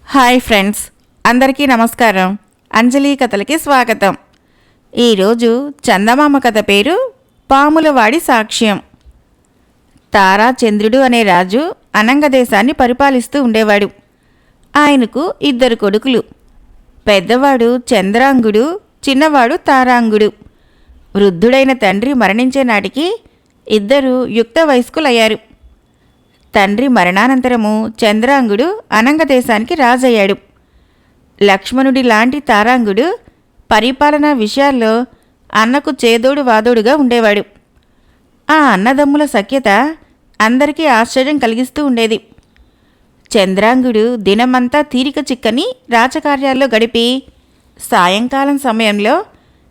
Hi friends, అందరికీ నమస్కారం. అంజలి కథలకి స్వాగతం. ఈరోజు చందమామ కథ పేరు పాములవాడి సాక్ష్యం. తారాచంద్రుడు అనే రాజు అనంగ దేశాన్ని పరిపాలిస్తూ ఉండేవాడు. ఆయనకు ఇద్దరు కొడుకులు. పెద్దవాడు చంద్రాంగుడు, చిన్నవాడు తారాంగుడు. వృద్ధుడైన తండ్రి మరణించే నాటికి ఇద్దరు యుక్త వయస్కులయ్యారు. తండ్రి మరణానంతరము చంద్రాంగుడు అనంగదేశానికి రాజయ్యాడు. లక్ష్మణుడి లాంటి తారాంగుడు పరిపాలనా విషయాల్లో అన్నకు చేదోడు వాదోడుగా ఉండేవాడు. ఆ అన్నదమ్ముల సఖ్యత అందరికీ ఆశ్చర్యం కలిగిస్తూ ఉండేది. చంద్రాంగుడు దినమంతా తీరిక చిక్కని రాజకార్యాల్లో గడిపి సాయంకాలం సమయంలో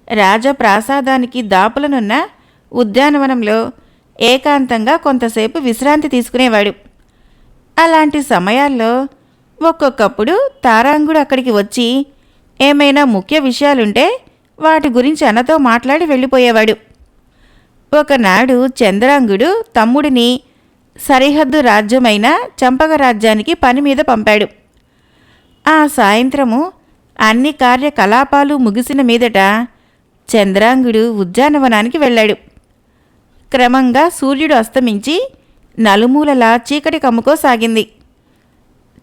రాజప్రాసాదానికి దాపులనున్న ఉద్యానవనంలో ఏకాంతంగా కొంతసేపు విశ్రాంతి తీసుకునేవాడు. అలాంటి సమయాల్లో ఒక్కొక్కప్పుడు తారాంగుడు అక్కడికి వచ్చి ఏమైనా ముఖ్య విషయాలుంటే వాటి గురించి అన్నతో మాట్లాడి వెళ్ళిపోయేవాడు. ఒకనాడు చంద్రాంగుడు తమ్ముడిని సరిహద్దు రాజ్యమైన చంపక రాజ్యానికి పని మీద పంపాడు. ఆ సాయంత్రము అన్ని కార్యకలాపాలు ముగిసిన మీదట చంద్రాంగుడు ఉద్యానవనానికి వెళ్ళాడు. క్రమంగా సూర్యుడు అస్తమించి నలుమూలలా చీకటి కమ్ముకోసాగింది.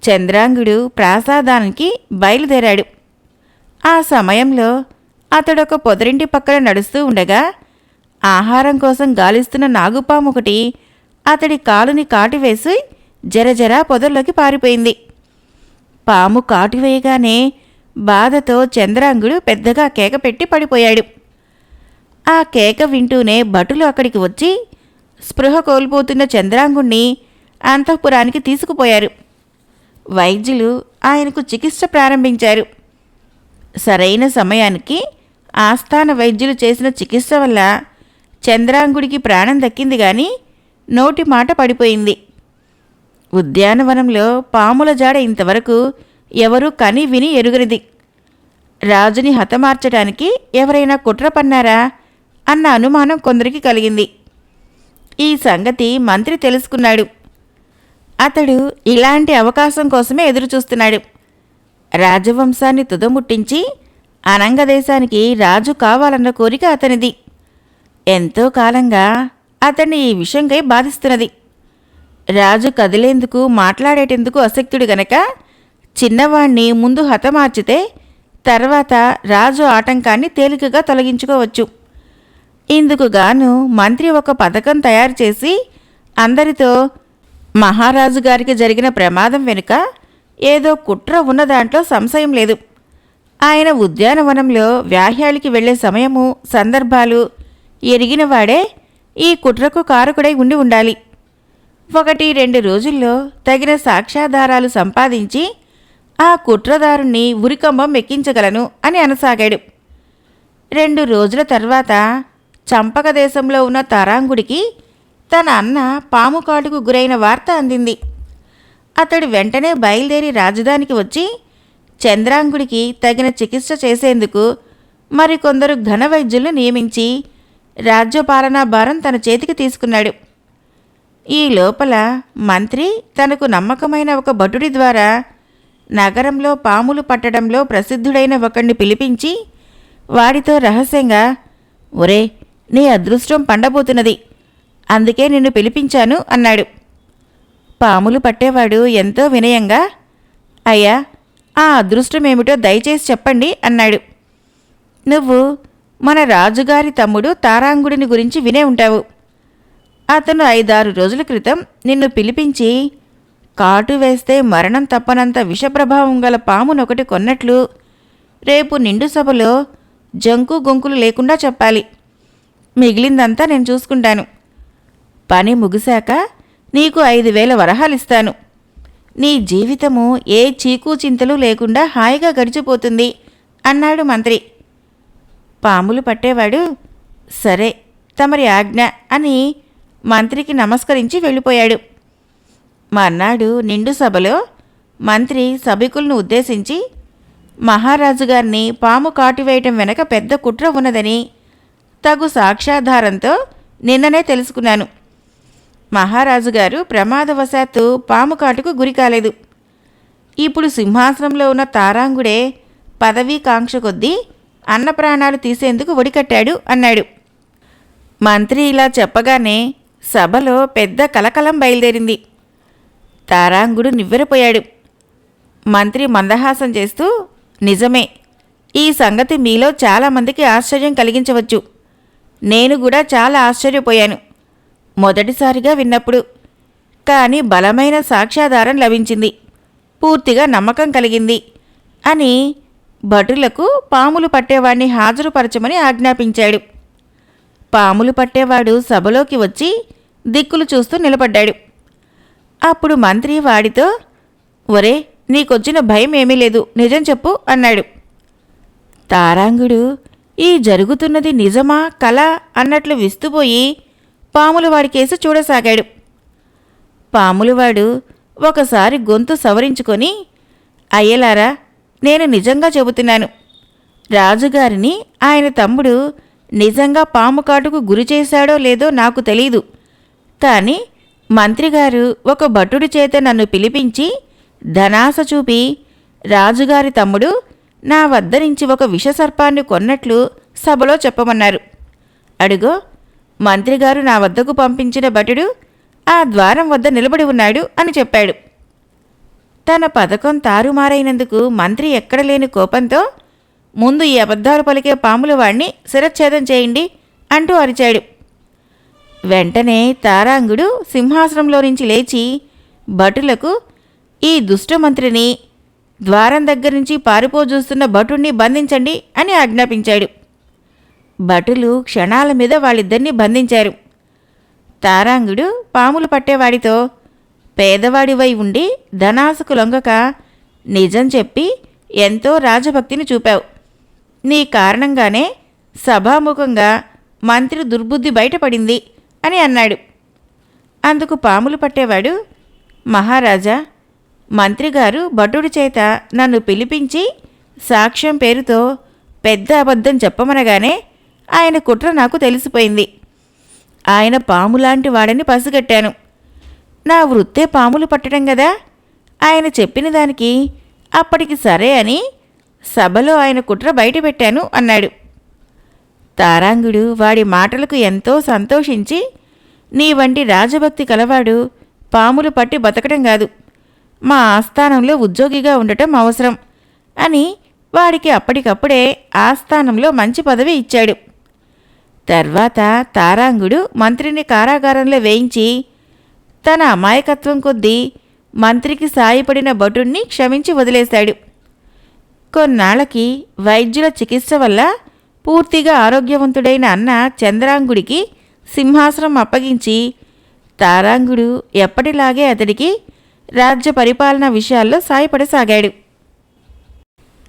చంద్రాంగుడు ప్రాసాదానికి బయలుదేరాడు. ఆ సమయంలో అతడొక పొదరింటి పక్కన నడుస్తూ ఉండగా ఆహారం కోసం గాలిస్తున్న నాగుపాము ఒకటి అతడి కాలుని కాటువేసి జరజరా పొదల్లోకి పారిపోయింది. పాము కాటువేయగానే బాధతో చంద్రాంగుడు పెద్దగా కేకపెట్టి పడిపోయాడు. ఆ కేక వింటూనే భటులు అక్కడికి వచ్చి స్పృహ కోల్పోతున్న చంద్రాంగుణ్ణి అంతఃపురానికి తీసుకుపోయారు. వైద్యులు ఆయనకు చికిత్స ప్రారంభించారు. సరైన సమయానికి ఆస్థాన వైద్యులు చేసిన చికిత్స వల్ల చంద్రాంగుడికి ప్రాణం దక్కింది గాని నోటి మాట పడిపోయింది. ఉద్యానవనంలో పాముల జాడ ఇంతవరకు ఎవరూ కని విని ఎరుగనిది. రాజుని హతమార్చడానికి ఎవరైనా కుట్ర పన్నారా అన్న అనుమానం కొందరికి కలిగింది. ఈ సంగతి మంత్రి తెలుసుకున్నాడు. అతడు ఇలాంటి అవకాశం కోసమే ఎదురుచూస్తున్నాడు. రాజవంశాన్ని తుదముట్టించి అనంగదేశానికి రాజు కావాలన్న కోరిక అతనిది. ఎంతో కాలంగా అతన్ని ఈ విషయంకై బాధిస్తున్నది. రాజు కదిలేందుకు మాట్లాడేటందుకు అశక్తుడు గనక చిన్నవాణ్ణి ముందు హతమార్చితే తర్వాత రాజు ఆటంకాన్ని తేలికగా తొలగించుకోవచ్చు. ఇందుకు గాను మంత్రి ఒక పథకం తయారు చేసి అందరితో మహారాజు గారికి జరిగిన ప్రమాదం వెనుక ఏదో కుట్ర ఉన్న దాంట్లో సంశయం లేదు. ఆయన ఉద్యానవనంలో వ్యాహ్యాలికి వెళ్లే సమయము సందర్భాలు ఎరిగినవాడే ఈ కుట్రకు కారకుడై ఉండాలి. 1-2 రోజుల్లో తగిన సాక్ష్యాధారాలు సంపాదించి ఆ కుట్రదారుణ్ణి ఉరికంబం ఎక్కించగలను అని అనసాగాడు. 2 రోజుల తర్వాత చంపక దేశంలో ఉన్న తారాంగుడికి తన అన్న పాము కాటుకు గురైన వార్త అందింది. అతడు వెంటనే బయలుదేరి రాజధానికి వచ్చి చంద్రాంగుడికి తగిన చికిత్స చేసేందుకు మరికొందరు ఘన వైద్యులను నియమించి రాజ్యపాలనా భారం తన చేతికి తీసుకున్నాడు. ఈ లోపల మంత్రి తనకు నమ్మకమైన ఒక భటుడి ద్వారా నగరంలో పాములు పట్టడంలో ప్రసిద్ధుడైన ఒకణ్ణి పిలిపించి వాడితో రహస్యంగా, ఒరే, నీ అదృష్టం పండబోతున్నది, అందుకే నిన్ను పిలిపించాను అన్నాడు. పాములు పట్టేవాడు ఎంతో వినయంగా, అయ్యా, ఆ అదృష్టమేమిటో దయచేసి చెప్పండి అన్నాడు. నువ్వు మన రాజుగారి తమ్ముడు తారాంగుడిని గురించి వినే ఉంటావు. అతను 5-6 రోజుల క్రితం నిన్ను పిలిపించి కాటు వేస్తే మరణం తప్పనంత విషప్రభావం గల పామునొకటి కొన్నట్లు రేపు నిండు సభలో జంకు గొంకులు లేకుండా చెప్పాలి. మిగిలిందంతా నేను చూసుకుంటాను. పని ముగిశాక నీకు 5,000 వరహాలిస్తాను. నీ జీవితము ఏ చీకు చింతలు లేకుండా హాయిగా గడిచిపోతుంది అన్నాడు మంత్రి. పాములు పట్టేవాడు, సరే, తమరి ఆజ్ఞ అని మంత్రికి నమస్కరించి వెళ్ళిపోయాడు. మర్నాడు నిండు సభలో మంత్రి సభికులను ఉద్దేశించి, మహారాజుగారిని పాము కాటువేయటం వెనక పెద్ద కుట్ర ఉన్నదని తగు సాక్ష్యాధారంతో నిన్ననే తెలుసుకున్నాను. మహారాజుగారు ప్రమాదవశాత్తు పాము కాటుకు గురి కాలేదు. ఇప్పుడు సింహాసనంలో ఉన్న తారాంగుడే పదవీ కాంక్ష కొద్దీ అన్న ప్రాణాలు తీసేందుకు ఒడికట్టాడు అన్నాడు. మంత్రి ఇలా చెప్పగానే సభలో పెద్ద కలకలం బయలుదేరింది. తారాంగుడు నివ్వెరపోయాడు. మంత్రి మందహాసం చేస్తూ, నిజమే, ఈ సంగతి మీలో చాలామందికి ఆశ్చర్యం కలిగించవచ్చు. నేను కూడా చాలా ఆశ్చర్యపోయాను మొదటిసారిగా విన్నప్పుడు. కానీ బలమైన సాక్ష్యాధారం లభించింది, పూర్తిగా నమ్మకం కలిగింది అని భటులకు పాములు పట్టేవాడిని హాజరుపరచమని ఆజ్ఞాపించాడు. పాములు పట్టేవాడు సభలోకి వచ్చి దిక్కులు చూస్తూ నిలబడ్డాడు. అప్పుడు మంత్రి వాడితో, ఒరే, నీకొచ్చిన భయం ఏమీ లేదు, నిజం చెప్పు అన్నాడు. తారాంగుడు ఈ జరుగుతున్నది నిజమా కల అన్నట్లు విస్తుపోయి పాములవాడి కేసు చూడసాగాడు. పాములవాడు ఒకసారి గొంతు సవరించుకొని, అయ్యలారా, నేను నిజంగా చెబుతున్నాను. రాజుగారిని ఆయన తమ్ముడు నిజంగా పాము కాటుకు గురి చేశాడో లేదో నాకు తెలీదు. కానీ మంత్రిగారు ఒక భటుడి చేత నన్ను పిలిపించి ధనాస చూపి రాజుగారి తమ్ముడు నా వద్ద నుంచి ఒక విషసర్పాన్ని కొన్నట్లు సభలో చెప్పమన్నారు. అడుగో, మంత్రిగారు నా వద్దకు పంపించిన భటుడు ఆ ద్వారం వద్ద నిలబడి ఉన్నాడు అని చెప్పాడు. తన పథకం తారుమారైనందుకు మంత్రి ఎక్కడలేని కోపంతో, ముందు ఈ అబద్ధాలు పలికే పాముల వాణ్ణి శిరచ్ఛేదం చేయండి అంటూ అరిచాడు. వెంటనే తారాంగుడు సింహాసనంలో నుంచి లేచి భటులకు, ఈ దుష్టమంత్రిని, ద్వారం దగ్గర నుంచి పారిపోజూస్తున్న భటుణ్ణి బంధించండి అని ఆజ్ఞాపించాడు. భటులు క్షణాల మీద వాళ్ళిద్దరినీ బంధించారు. తారాంగుడు పాములు పట్టేవాడితో, పేదవాడివై ఉండి ధనాసుకు లొంగక నిజం చెప్పి ఎంతో రాజభక్తిని చూపావు. నీ కారణంగానే సభాముఖంగా మంత్రి దుర్బుద్ధి బయటపడింది అని అన్నాడు. అందుకు పాములు పట్టేవాడు, మహారాజా, మంత్రిగారు భటుడి చేత నన్ను పిలిపించి సాక్ష్యం పేరుతో పెద్ద అబద్ధం చెప్పమనగానే ఆయన కుట్ర నాకు తెలిసిపోయింది. ఆయన పాములాంటి వాడని పసిగట్టాను. నా వృత్తే పాములు పట్టడం కదా. ఆయన చెప్పిన దానికి అప్పటికి సరే అని సభలో ఆయన కుట్ర బయటపెట్టాను అన్నాడు. తారాంగుడు వాడి మాటలకు ఎంతో సంతోషించి, నీ వంటి రాజభక్తి కలవాడు పాములు పట్టి బతకడం కాదు, మా ఆస్థానంలో ఉద్యోగిగా ఉండటం అవసరం అని వాడికి అప్పటికప్పుడే ఆస్థానంలో మంచి పదవి ఇచ్చాడు. తర్వాత తారాంగుడు మంత్రిని కారాగారంలో వేయించి తన అమాయకత్వం కొద్దీ మంత్రికి సాయపడిన భటుణ్ణి క్షమించి వదిలేశాడు. కొన్నాళ్లకి వైద్యుల చికిత్స వల్ల పూర్తిగా ఆరోగ్యవంతుడైన అన్న చంద్రాంగుడికి సింహాసనం అప్పగించి తారాంగుడు ఎప్పటిలాగే అతడికి రాజ్య పరిపాలన విషయాల్లో సాయపడసాగాడు.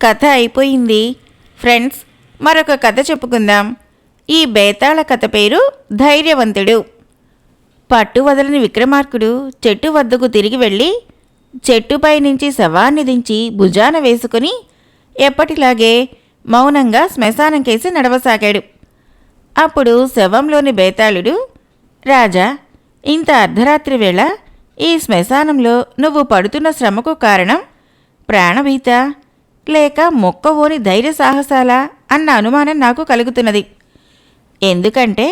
కథ అయిపోయింది. ఫ్రెండ్స్, మరొక కథ చెప్పుకుందాం. ఈ బేతాళ కథ పేరు ధైర్యవంతుడు. పట్టు వదలని విక్రమార్కుడు చెట్టు వద్దకు తిరిగి వెళ్ళి చెట్టుపై నుంచి శవాన్ని దించి భుజాన వేసుకుని ఎప్పటిలాగే మౌనంగా శ్మశానం కేసి నడవసాగాడు. అప్పుడు శవంలోని బేతాళుడు, రాజా, ఇంత అర్ధరాత్రి వేళ ఈ శ్మశానంలో నువ్వు పడుతున్న శ్రమకు కారణం ప్రాణభీత లేక మొక్కవోని ధైర్య సాహసాలా అన్న అనుమానం నాకు కలుగుతున్నది. ఎందుకంటే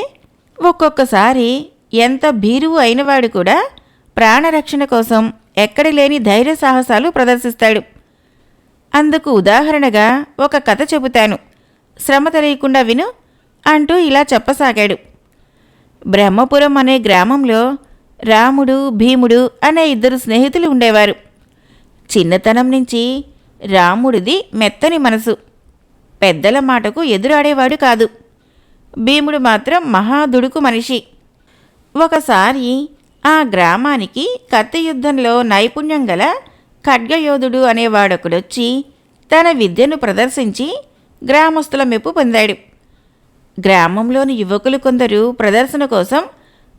ఒక్కొక్కసారి ఎంత భీరువు అయినవాడు కూడా ప్రాణరక్షణ కోసం ఎక్కడి లేని ధైర్య సాహసాలు ప్రదర్శిస్తాడు. అందుకు ఉదాహరణగా ఒక కథ చెబుతాను, శ్రమ తెలియకుండా విను అంటూ ఇలా చెప్పసాగాడు. బ్రహ్మపురం అనే గ్రామంలో రాముడు, భీముడు అనే ఇద్దరు స్నేహితులు ఉండేవారు. చిన్నతనం నుంచి రాముడిది మెత్తని మనసు, పెద్దల మాటకు ఎదురాడేవాడు కాదు. భీముడు మాత్రం మహాదుడుకు మనిషి. ఒకసారి ఆ గ్రామానికి కత్తి యుద్ధంలో నైపుణ్యం గల ఖడ్గయోధుడు అనేవాడొకడొచ్చి తన విద్యను ప్రదర్శించి గ్రామస్తుల మెప్పు పొందాడు. గ్రామంలోని యువకులు కొందరు ప్రదర్శన కోసం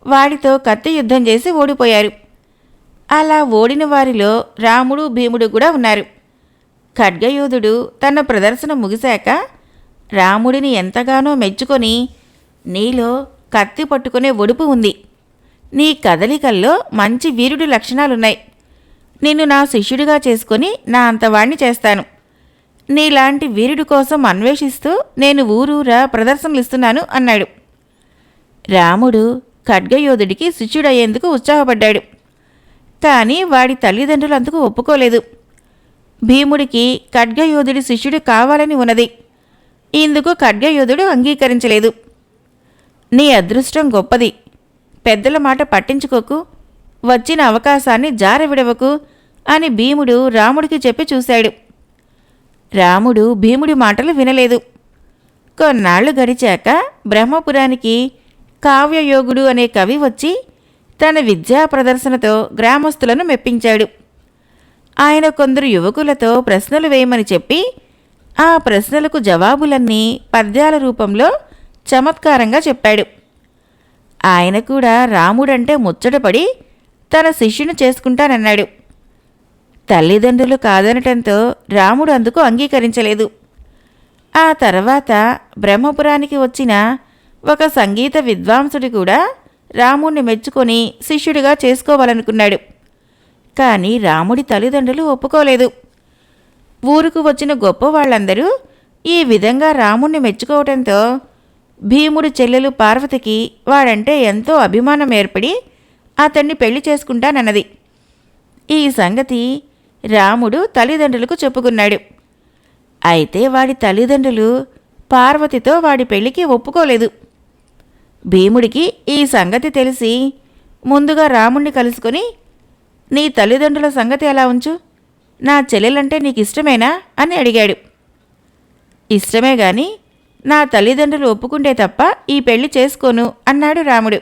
వాడితో కత్తి యుద్ధం చేసి ఓడిపోయారు. అలా ఓడిన వారిలో రాముడు, భీముడు కూడా ఉన్నారు. ఖడ్గయోధుడు తన ప్రదర్శన ముగిశాక రాముడిని ఎంతగానో మెచ్చుకొని, నీలో కత్తి పట్టుకునే ఒడుపు ఉంది, నీ కదలికల్లో మంచి వీరుడి లక్షణాలున్నాయి, నిన్ను నా శిష్యుడిగా చేసుకుని నా అంతవాణ్ణి చేస్తాను. నీలాంటి వీరుడి కోసం అన్వేషిస్తూ నేను ఊరూరా ప్రదర్శనలిస్తున్నాను అన్నాడు. రాముడు ఖడ్గయోధుడికి శిష్యుడయ్యేందుకు ఉత్సాహపడ్డాడు. కానీ వాడి తల్లిదండ్రులు అందుకు ఒప్పుకోలేదు. భీముడికి ఖడ్గయోధుడి శిష్యుడు కావాలని ఉన్నది. ఇందుకు ఖడ్గయోధుడు అంగీకరించలేదు. నీ అదృష్టం గొప్పది. పెద్దల మాట పట్టించుకోకు, వచ్చిన అవకాశాన్ని జారవిడవకు అని భీముడు రాముడికి చెప్పి చూశాడు. రాముడు భీముడి మాటలు వినలేదు. కొన్నాళ్లు గడిచాక బ్రహ్మపురానికి కావ్యయోగుడు అనే కవి వచ్చి తన విద్యా ప్రదర్శనతో గ్రామస్తులను మెప్పించాడు. ఆయన కొందరు యువకులతో ప్రశ్నలు వేయమని చెప్పి ఆ ప్రశ్నలకు జవాబులన్నీ పద్యాల రూపంలో చమత్కారంగా చెప్పాడు. ఆయన కూడా రాముడంటే ముచ్చటపడి తన శిష్యుని చేసుకుంటానన్నాడు. తల్లిదండ్రులు కాదనటంతో రాముడు అందుకు అంగీకరించలేదు. ఆ తర్వాత బ్రహ్మపురానికి వచ్చిన ఒక సంగీత విద్వాంసుడు కూడా రాముణ్ణి మెచ్చుకొని శిష్యుడిగా చేసుకోవాలనుకున్నాడు. కానీ రాముడి తల్లిదండ్రులు ఒప్పుకోలేదు. ఊరుకు వచ్చిన గొప్పవాళ్లందరూ ఈ విధంగా రాముణ్ణి మెచ్చుకోవటంతో భీముడి చెల్లెలు పార్వతికి వాడంటే ఎంతో అభిమానం ఏర్పడి అతన్ని పెళ్లి చేసుకుంటానన్నది. ఈ సంగతి రాముడు తల్లిదండ్రులకు చెప్పుకున్నాడు. అయితే వాడి తల్లిదండ్రులు పార్వతితో వాడి పెళ్లికి ఒప్పుకోలేదు. భీముడికి ఈ సంగతి తెలిసి ముందుగా రాముణ్ణి కలుసుకొని, నీ తల్లిదండ్రుల సంగతి ఎలా ఉంచు, నా చెల్లెలంటే నీకు ఇష్టమేనా అని అడిగాడు. ఇష్టమే గాని నా తల్లిదండ్రులు ఒప్పుకుంటే తప్ప ఈ పెళ్లి చేసుకోను అన్నాడు రాముడు.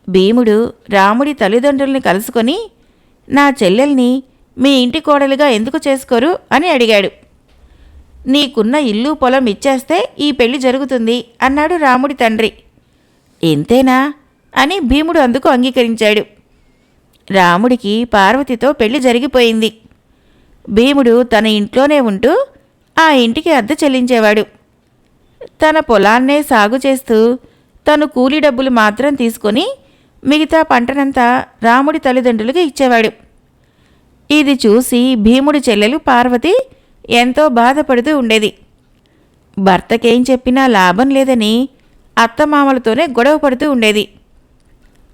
భీముడు రాముడి తల్లిదండ్రుల్ని కలుసుకొని, నా చెల్లెల్ని మీ ఇంటి కోడలిగా ఎందుకు చేసుకోరు అని అడిగాడు. నీకున్న ఇల్లు పొలం ఇచ్చేస్తే ఈ పెళ్లి జరుగుతుంది అన్నాడు రాముడి తండ్రి. ఇంతేనా అని భీముడు అందుకు అంగీకరించాడు. రాముడికి పార్వతితో పెళ్లి జరిగిపోయింది. భీముడు తన ఇంట్లోనే ఉంటూ ఆ ఇంటికి అద్దె చెల్లించేవాడు. తన పొలాన్నే సాగు చేస్తూ తను కూలీ డబ్బులు మాత్రం తీసుకొని మిగతా పంటనంతా రాముడి తల్లిదండ్రులకు ఇచ్చేవాడు. ఇది చూసి భీముడి చెల్లెలు పార్వతి ఎంతో బాధపడుతూ ఉండేది. భర్తకేం చెప్పినా లాభం లేదని అత్తమామలతోనే గొడవ పడుతూ ఉండేది.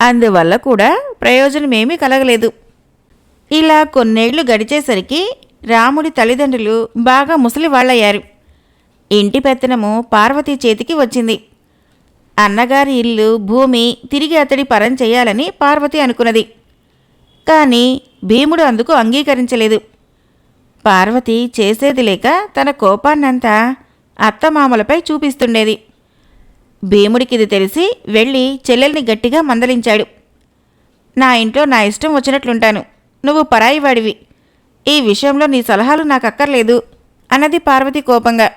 అందువల్ల కూడా ప్రయోజనమేమీ కలగలేదు. ఇలా కొన్నేళ్లు గడిచేసరికి రాముడి తల్లిదండ్రులు బాగా ముసలివాళ్లయ్యారు. ఇంటి పెత్తనము పార్వతీ చేతికి వచ్చింది. అన్నగారి ఇల్లు, భూమి తిరిగి అతడి పరం చెయ్యాలని పార్వతి అనుకున్నది. కానీ భీముడు అందుకు అంగీకరించలేదు. పార్వతి చేసేది లేక తన కోపాన్నంతా అత్తమామలపై చూపిస్తుండేది. భీముడికిది తెలిసి వెళ్ళి చెల్లెల్ని గట్టిగా మందలించాడు. నా ఇంట్లో నా ఇష్టం వచ్చినట్లుంటాను, నువ్వు పరాయివాడివి, ఈ విషయంలో నీ సలహాలు నాకు అక్కర్లేదు అన్నది పార్వతి కోపంగా.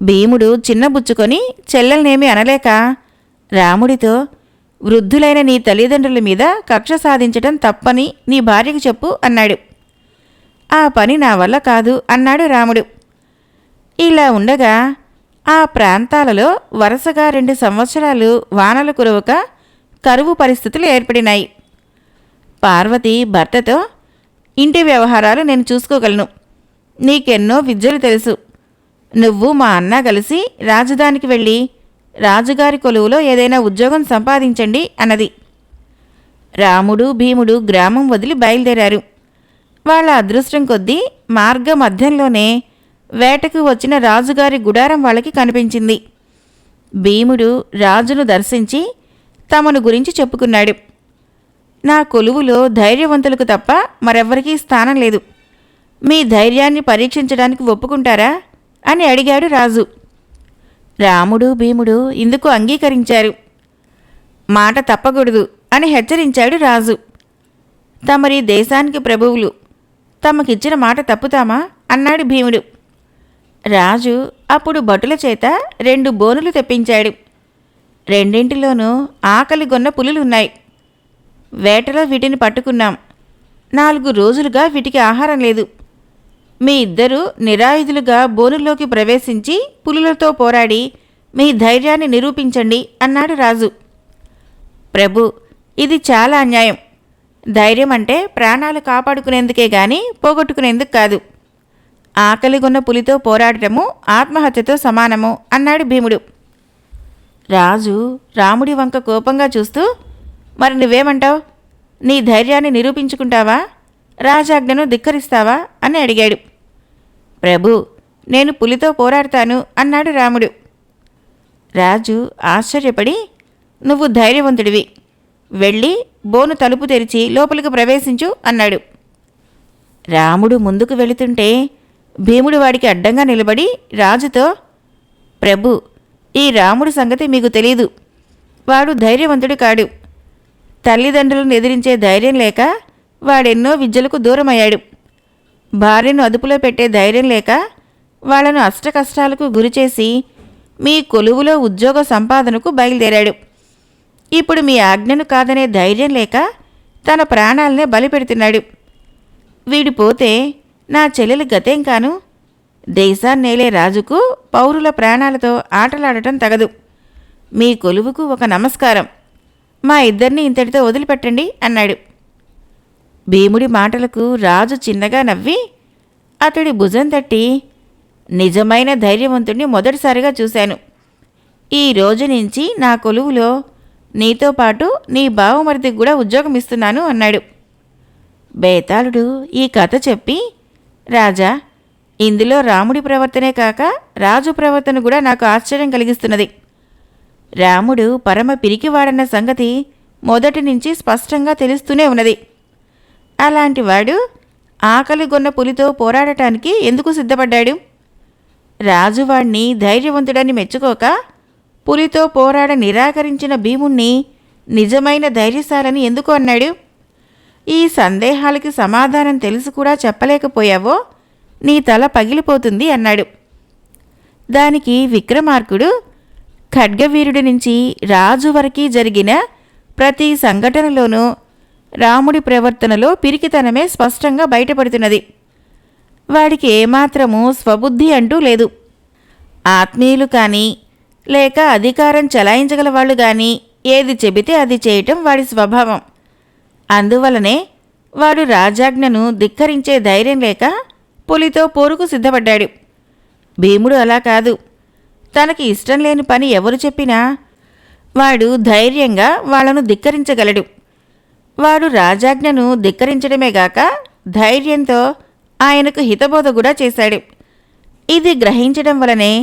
భీముడు చిన్నబుచ్చుకొని చెల్లెల్నేమీ అనలేక రాముడితో, వృద్ధులైన నీ తల్లిదండ్రుల మీద కక్ష సాధించటం తప్పని నీ భార్యకు చెప్పు అన్నాడు. ఆ పని నా వల్ల కాదు అన్నాడు రాముడు. ఇలా ఉండగా ఆ ప్రాంతాలలో వరుసగా 2 సంవత్సరాలు వానలు కురవక కరువు పరిస్థితులు ఏర్పడినాయి. పార్వతి భర్తతో, ఇంటి వ్యవహారాలు నేను చూసుకోగలను, నీకెన్నో విద్యలు తెలుసు, నువ్వు మా అన్న కలిసి రాజధానికి వెళ్ళి రాజుగారి కొలువులో ఏదైనా ఉద్యోగం సంపాదించండి అన్నది. రాముడు భీముడు గ్రామం వదిలి బయలుదేరారు. వాళ్ళ అదృష్టం కొద్దీ మార్గ మధ్యంలోనే వేటకు వచ్చిన రాజుగారి గుడారం వాళ్ళకి కనిపించింది. భీముడు రాజును దర్శించి తమను గురించి చెప్పుకున్నాడు. నా కొలువులో ధైర్యవంతులకు తప్ప మరెవ్వరికీ స్థానం లేదు, మీ ధైర్యాన్ని పరీక్షించడానికి ఒప్పుకుంటారా అని అడిగాడు రాజు. రాముడు భీముడు ఇందుకు అంగీకరించారు. మాట తప్పకూడదు అని హెచ్చరించాడు రాజు. తమరి దేశానికి ప్రభువులు, తమకిచ్చిన మాట తప్పుతామా అన్నాడు భీముడు. రాజు అప్పుడు భటుల చేత 2 బోనులు తెప్పించాడు. రెండింటిలోనూ ఆకలిగొన్న పులులున్నాయి. వేటలో వీటిని పట్టుకున్నాం. 4 రోజులుగా వీటికి ఆహారం లేదు. మీ ఇద్దరూ నిరాయుధులుగా బోనుల్లోకి ప్రవేశించి పులులతో పోరాడి మీ ధైర్యాన్ని నిరూపించండి అన్నాడు రాజు. ప్రభు, ఇది చాలా అన్యాయం. ధైర్యం అంటే ప్రాణాలు కాపాడుకునేందుకే గాని పోగొట్టుకునేందుకు కాదు. ఆకలిగొన్న పులితో పోరాడటము ఆత్మహత్యతో సమానము అన్నాడు భీముడు. రాజు రాముడి వంక కోపంగా చూస్తూ, మరి నువ్వేమంటావు? నీ ధైర్యాన్ని నిరూపించుకుంటావా, రాజాజ్ఞను ధిక్కరిస్తావా అని అడిగాడు. ప్రభు, నేను పులితో పోరాడతాను అన్నాడు రాముడు. రాజు ఆశ్చర్యపడి, నువ్వు ధైర్యవంతుడివి, వెళ్ళి బోను తలుపు తెరిచి లోపలికి ప్రవేశించు అన్నాడు. రాముడు ముందుకు వెళుతుంటే భీముడు వాడికి అడ్డంగా నిలబడి రాజుతో, ప్రభు, ఈ రాముడి సంగతి మీకు తెలీదు. వాడు ధైర్యవంతుడు కాడు. తల్లిదండ్రులను ఎదిరించే ధైర్యం లేక వాడెన్నో విద్యలకు దూరమయ్యాడు. భార్యను అదుపులో పెట్టే ధైర్యం లేక వాళ్లను అష్టకష్టాలకు గురిచేసి మీ కొలువులో ఉద్యోగ సంపాదనకు బయలుదేరాడు. ఇప్పుడు మీ ఆజ్ఞను కాదనే ధైర్యం లేక తన ప్రాణాలనే బలిపెడుతున్నాడు. వీడు పోతే నా చెల్లెలు గతేం కాను? దేశాన్నేలే రాజుకు పౌరుల ప్రాణాలతో ఆటలాడటం తగదు. మీ కొలువుకు ఒక నమస్కారం. మా ఇద్దరిని ఇంతటితో వదిలిపెట్టండి అన్నాడు. భీముడి మాటలకు రాజు చిన్నగా నవ్వి అతడి భుజం తట్టి, నిజమైన ధైర్యవంతుణ్ణి మొదటిసారిగా చూశాను. ఈ రోజు నుంచి నా కొలువులో నీతో పాటు నీ బావమరిదికి కూడా ఉద్యోగం ఇస్తున్నాను అన్నాడు. బేతాళుడు ఈ కథ చెప్పి, రాజా, ఇందులో రాముడి ప్రవర్తనే కాక రాజు ప్రవర్తన కూడా నాకు ఆశ్చర్యం కలిగిస్తున్నది. రాముడు పరమ పిరికివాడన్న సంగతి మొదటి నుంచి స్పష్టంగా తెలుస్తూనే ఉన్నది. అలాంటివాడు ఆకలిగొన్న పులితో పోరాడటానికి ఎందుకు సిద్ధపడ్డాడు? రాజువాణ్ణి ధైర్యవంతుడని మెచ్చుకోక పులితో పోరాడ నిరాకరించిన భీముణ్ణి నిజమైన ధైర్యశాలని ఎందుకు అన్నాడు? ఈ సందేహాలకి సమాధానం తెలిసి కూడా చెప్పలేకపోయావో నీ తల పగిలిపోతుంది అన్నాడు. దానికి విక్రమార్కుడు, ఖడ్గవీరుడి నుంచి రాజు వరకు జరిగిన ప్రతి సంఘటనలోనూ రాముడి ప్రవర్తనలో పిరికితనమే స్పష్టంగా బయటపడుతున్నది. వాడికి ఏమాత్రమూ స్వబుద్ధి అంటూ లేదు. ఆత్మీయులు కానీ లేక అధికారం చలాయించగల వాళ్ళు కానీ ఏది చెబితే అది చేయటం వాడి స్వభావం. అందువలనే వాడు రాజాజ్ఞను ధిక్కరించే ధైర్యం లేక పులితో పోరుకు సిద్ధపడ్డాడు. భీముడు అలా కాదు. తనకి ఇష్టం లేని పని ఎవరు చెప్పినా వాడు ధైర్యంగా వాళ్లను ధిక్కరించగలడు. వాడు రాజాజ్ఞను ధిక్కరించడమే గాక ధైర్యంతో ఆయనకు హితబోధ కూడా చేశాడు. ఇది గ్రహించడం వలనే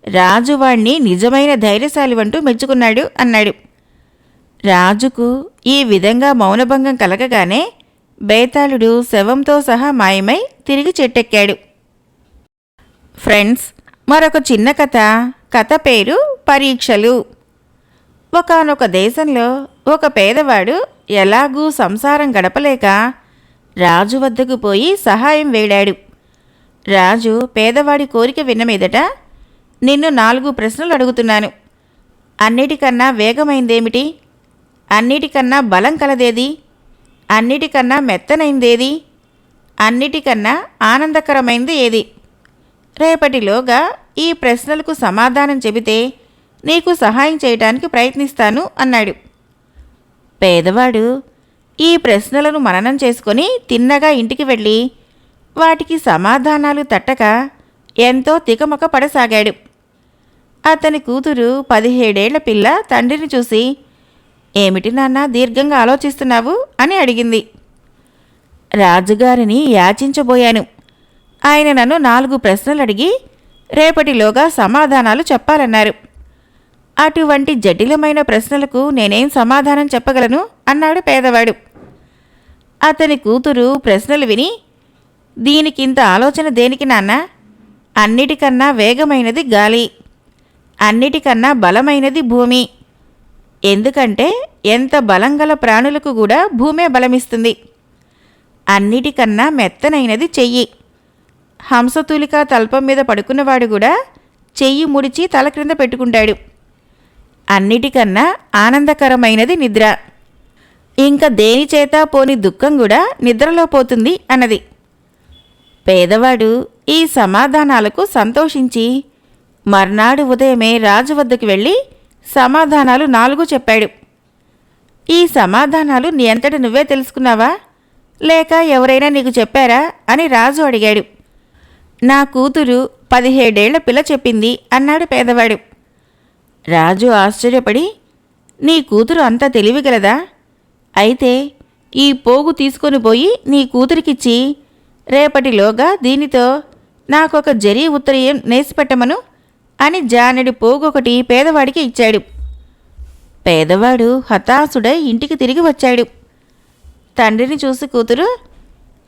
రాజు వాణ్ణి నిజమైన ధైర్యశాలివంటూ మెచ్చుకున్నాడు అన్నాడు. రాజుకు ఈ విధంగా మౌనభంగం కలగగానే బేతాళుడు శవంతో సహా మాయమై తిరిగి చెట్టెక్కాడు. ఫ్రెండ్స్, మరొక చిన్న కథ పేరు పరీక్షలు. ఒకానొక దేశంలో ఒక పేదవాడు ఎలాగూ సంసారం గడపలేక రాజు వద్దకు పోయి సహాయం వేడాడు. రాజు పేదవాడి కోరిక విన్న మీదట, నిన్ను 4 ప్రశ్నలు అడుగుతున్నాను. అన్నిటికన్నా వేగమైందేమిటి? అన్నిటికన్నా బలం కలదేది? అన్నిటికన్నా మెత్తనైందేది? అన్నిటికన్నా ఆనందకరమైంది ఏది? రేపటిలోగా ఈ ప్రశ్నలకు సమాధానం చెబితే నీకు సహాయం చేయటానికి ప్రయత్నిస్తాను అన్నాడు. పేదవాడు ఈ ప్రశ్నలను మననం చేసుకొని తిన్నగా ఇంటికి వెళ్ళి వాటికి సమాధానాలు తట్టక ఎంతో తికమక పడసాగాడు. అతని కూతురు 17 ఏళ్ల పిల్ల తండ్రిని చూసి, ఏమిటి నాన్న దీర్ఘంగా ఆలోచిస్తున్నావు అని అడిగింది. రాజుగారిని యాచించబోయాను. ఆయన నన్ను 4 ప్రశ్నలు అడిగి రేపటిలోగా సమాధానాలు చెప్పాలన్నారు. అటువంటి జటిలమైన ప్రశ్నలకు నేనేం సమాధానం చెప్పగలను అన్నాడు పేదవాడు. అతని కూతురు ప్రశ్నలు విని, దీనికింత ఆలోచన దేనికి నాన్న? అన్నిటికన్నా వేగమైనది గాలి, అన్నిటికన్నా బలమైనది భూమి. ఎందుకంటే ఎంత బలంగల ప్రాణులకు కూడా భూమే బలమిస్తుంది. అన్నిటికన్నా మెత్తనైనది చెయ్యి. హంసతూలిక తల్పం మీద పడుకున్నవాడు కూడా చెయ్యి ముడిచి తల క్రింద పెట్టుకుంటాడు. అన్నిటికన్నా ఆనందకరమైనది నిద్ర. ఇంక దేనిచేత పోని దుఃఖం కూడా నిద్రలో పోతుంది అన్నది. పేదవాడు ఈ సమాధానాలకు సంతోషించి మర్నాడు ఉదయమే రాజు వద్దకు వెళ్ళి సమాధానాలు 4 చెప్పాడు. ఈ సమాధానాలు నీ అంతట నువ్వే తెలుసుకున్నావా, లేక ఎవరైనా నీకు చెప్పారా అని రాజు అడిగాడు. నా కూతురు 17 ఏళ్ల పిల్ల చెప్పింది అన్నాడు పేదవాడు. రాజు ఆశ్చర్యపడి, నీ కూతురు అంత తెలివిగలదా? అయితే ఈ పోగు తీసుకొని పోయి నీ కూతురికిచ్చి రేపటిలోగా దీనితో నాకొక జరీ ఉత్తరీయం నేసిపెట్టమను అని జానెడు పోగొకటి పేదవాడికి ఇచ్చాడు. పేదవాడు హతాశుడై ఇంటికి తిరిగి వచ్చాడు. తండ్రిని చూసి కూతురు,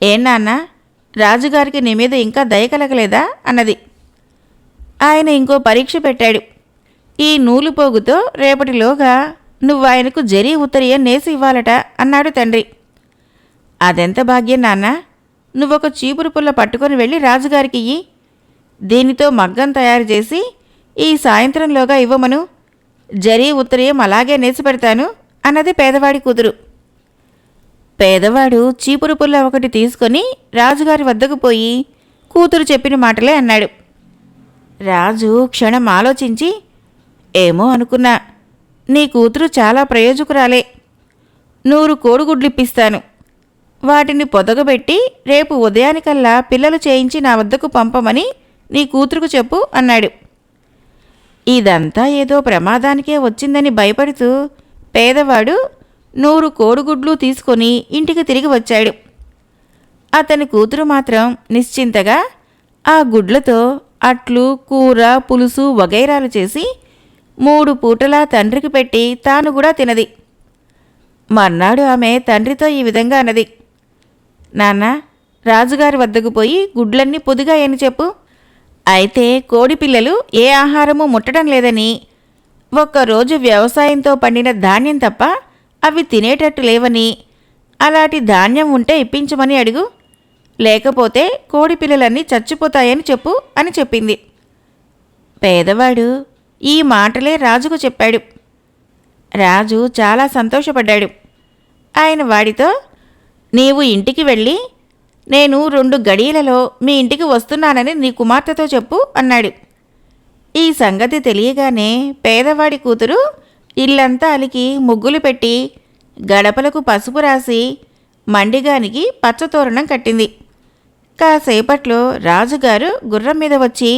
ఏం నాన్న, రాజుగారికి నీ మీద ఇంకా దయ కలగలేదా అన్నది. ఆయన ఇంకో పరీక్ష పెట్టాడు. ఈ నూలు పోగుతో రేపటిలోగా నువ్వు ఆయనకు జరీ ఉత్తరీయం నేసి ఇవ్వాలట అన్నాడు తండ్రి. అదెంత భాగ్యం నాన్న, నువ్వొక చీపురు పుల్ల పట్టుకొని వెళ్ళి రాజుగారికి ఇయ్యి. దీనితో మగ్గం తయారు చేసి ఈ సాయంత్రంలోగా ఇవ్వమను. జరీ ఉత్తరీయం అలాగే నేసి పెడతాను అన్నది పేదవాడి కూతురు. పేదవాడు చీపురు పుల్ల ఒకటి తీసుకొని రాజుగారి వద్దకు పోయి కూతురు చెప్పిన మాటలే అన్నాడు. రాజు క్షణం ఆలోచించి, ఏమో అనుకున్నా, నీ కూతురు చాలా ప్రయోజకురాలే. 100 కోడిగుడ్లిప్పిస్తాను. వాటిని పొదగబెట్టి రేపు ఉదయానికల్లా పిల్లలు చేయించి నా వద్దకు పంపమని నీ కూతురుకు చెప్పు అన్నాడు. ఇదంతా ఏదో ప్రమాదానికే వచ్చిందని భయపడుతూ పేదవాడు 100 కోడిగుడ్లు తీసుకొని ఇంటికి తిరిగి వచ్చాడు. అతని కూతురు మాత్రం నిశ్చింతగా ఆ గుడ్లతో అట్లు, కూర, పులుసు వగైరాలు చేసి 3 పూటలా తండ్రికి పెట్టి తాను కూడా తినది. మర్నాడు ఆమె తండ్రితో ఈ విధంగా అన్నది, నాన్న, రాజుగారి వద్దకు పోయి గుడ్లన్నీ పొదిగాయని చెప్పు. అయితే కోడి పిల్లలు ఏ ఆహారము ముట్టడం లేదని, ఒక్కరోజు వ్యవసాయంతో పండిన ధాన్యం తప్ప అవి తినేటట్టు లేవని, అలాంటి ధాన్యం ఉంటే ఇప్పించమని అడుగు, లేకపోతే కోడి పిల్లలన్నీ చచ్చిపోతాయని చెప్పు అని చెప్పింది. పేదవాడు ఈ మాటలే రాజుకు చెప్పాడు. రాజు చాలా సంతోషపడ్డాడు. ఆయన వాడితో, నీవు ఇంటికి వెళ్ళి నేను 2 గడియలలో మీ ఇంటికి వస్తున్నానని నీ కుమార్తెతో చెప్పు అన్నాడు. ఈ సంగతి తెలియగానే పేదవాడి కూతురు ఇల్లంతా అలికి ముగ్గులు పెట్టి గడపలకు పసుపు రాసి మండిగానికి పచ్చతోరణం కట్టింది. కాసేపట్లో రాజుగారు గుర్రం మీద వచ్చి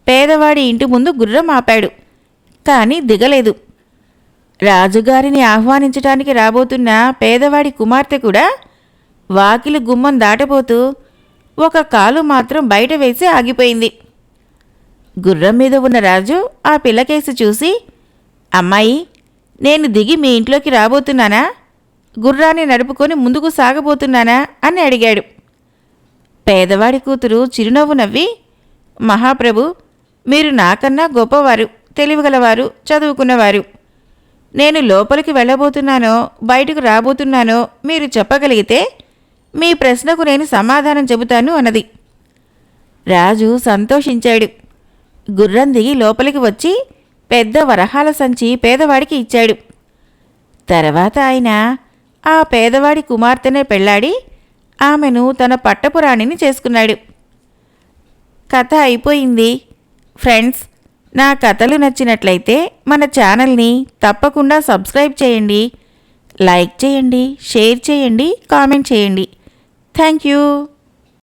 పేదవాడి ఇంటి ముందు గుర్రం ఆపాడు. కానీ దిగలేదు. రాజుగారిని ఆహ్వానించటానికి రాబోతున్న పేదవాడి కుమార్తె కూడా వాకిలి గుమ్మం దాటబోతూ ఒక కాలు మాత్రం బయట వేసి ఆగిపోయింది. గుర్రం మీద ఉన్న రాజు ఆ పిల్లకేసి చూసి, అమ్మాయి, నేను దిగి మీ ఇంట్లోకి రాబోతున్నానా, గుర్రాన్ని నడుపుకొని ముందుకు సాగబోతున్నానా అని అడిగాడు. పేదవాడి కూతురు చిరునవ్వు నవ్వి, మహాప్రభు, మీరు నాకన్నా గొప్పవారు, తెలివిగలవారు, చదువుకున్నవారు. నేను లోపలికి వెళ్ళబోతున్నానో బయటకు రాబోతున్నానో మీరు చెప్పగలిగితే మీ ప్రశ్నకు నేను సమాధానం చెబుతాను అన్నది. రాజు సంతోషించాడు. గుర్రం దిగి లోపలికి వచ్చి పెద్ద వరహాల సంచి పేదవాడికి ఇచ్చాడు. తర్వాత ఆయన ఆ పేదవాడి కుమార్తెనే పెళ్లాడి ఆమెను తన పట్టపురాణిని చేసుకున్నాడు. కథ అయిపోయింది. ఫ్రెండ్స్, నా కథలు నచ్చినట్లయితే మన ఛానల్ని తప్పకుండా సబ్స్క్రైబ్ చేయండి, లైక్ చేయండి, షేర్ చేయండి, కామెంట్ చేయండి. Thank you.